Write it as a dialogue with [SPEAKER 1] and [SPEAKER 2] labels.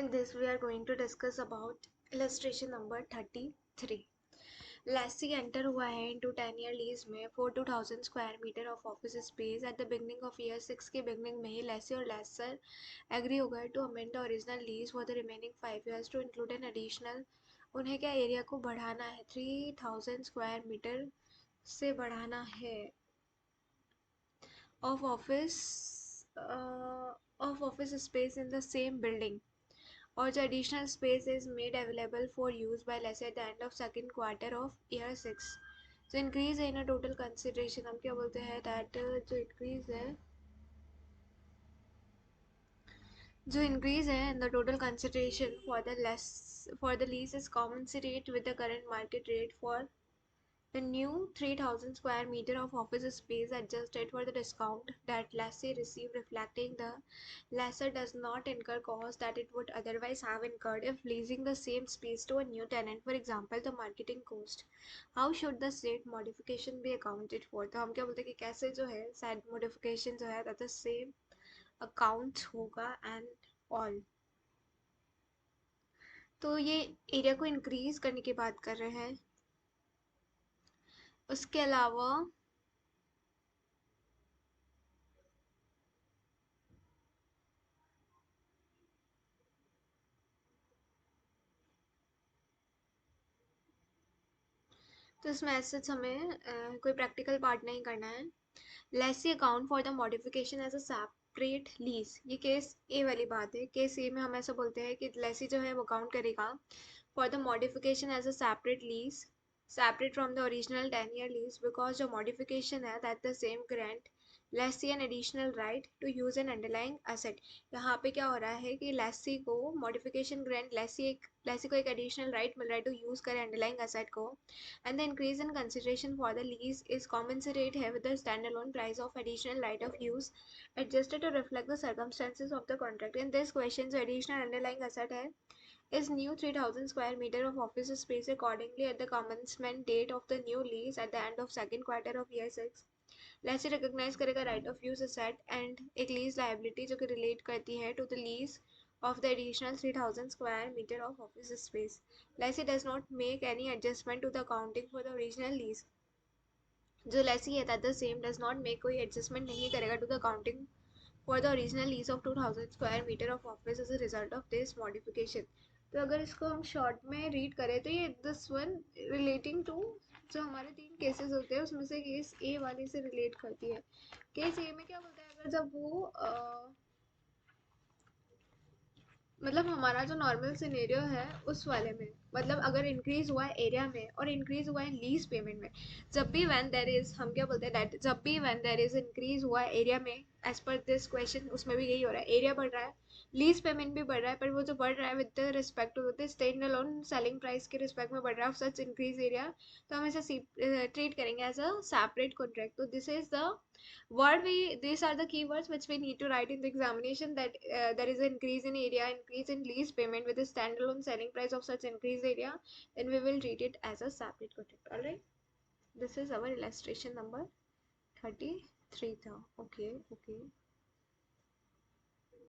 [SPEAKER 1] In this, we are going to discuss about illustration number 33. Lessee enter हुआ है into 10-year lease में for 2000 square meter of office space at the beginning of year 6 के beginning में ही lessee और lessor agree हो गए to amend the original lease for the remaining 5 years to include an additional उन्हें क्या area को बढ़ाना है 3000 स्क्वायर मीटर से बढ़ाना है of office space in the same building or the additional space is made available for use by lessee at the end of second quarter of year 6. So increase है ना total consideration हम क्या बोलते हैं that जो increase है in the total consideration for the lease is commensurate with the current market rate for the new 3000 square meter of office space adjusted for the discount that lessee received, reflecting the lessor does not incur costs that it would otherwise have incurred if leasing the same space to a new tenant, for example the marketing cost. How should the said modification be accounted for? तो हम क्या बोलते हैं कि कैसे जो है said modification जो है that the same account होगा and all. तो ये एरिया को इंक्रीज करने की बात कर रहे हैं. उसके अलावा तो इसमें ऐसे हमें कोई प्रैक्टिकल पार्ट नहीं करना है. Lessee account for the modification as a separate lease. ये केस ए वाली बात है. केस ए में हम ऐसा बोलते हैं कि लेसी जो है वो अकाउंट करेगा for the modification as a separate lease separate from the original 10-year lease because the modification है that the same grant lessee an additional right to use an underlying asset. यहाँ पे क्या हो रहा है कि lessee को modification grant lessee को एक additional right मिल रहा है to use करे underlying asset को, and the increase in consideration for the lease is commensurate है with the standalone price of additional right of use adjusted to reflect the circumstances of the contract. In this question जो additional underlying asset है is new 3000 square meter of office space accordingly at the commencement date of the new lease at the end of second quarter of year 6. lessee recognize करेगा right of use asset and एक lease liability जो कि relate करती है to the lease of the additional 3000 square meter of office space. lessee does not make any adjustment to the accounting for the original lease. जो lessee है that the same does not make कोई adjustment नहीं करेगा to the accounting for the original lease of 2000 square meter of office as a result of this modification. तो अगर इसको हम short में रीड करें तो ये दिस वन रिलेटिंग टू जो हमारे 3 केसेस होते हैं उसमें से केस ए वाले से रिलेट करती है. केस ए में क्या बोलता है, अगर जब वो मतलब हमारा जो नॉर्मल सिनेरियो है उस वाले में, मतलब अगर इंक्रीज हुआ है एरिया में और इंक्रीज हुआ है लीज पेमेंट में, जब भी व्हेन देयर इज हम क्या बोलते हैं दैट जब भी व्हेन देयर इज इंक्रीज हुआ है एरिया में एज पर दिस क्वेश्चन उसमें भी यही हो रहा है. एरिया बढ़ रहा है, लीज पेमेंट भी बढ़ रहा है, पर वो जो बढ़ रहा है with respect to the stand alone selling price के रिस्पेक्ट में बढ़ रहा है ऑफ सच इंक्रीज एरिया, तो हम इसे ट्रीट करेंगे एज अ सेपरेट कॉन्ट्रैक्ट. तो this is the what we these are the keywords which we need to write in the examination, that there is an increase in area, increase in lease payment with a standalone selling price of such increased area, then we will treat it as a separate contract. All right, this is our illustration number 33 था. Okay.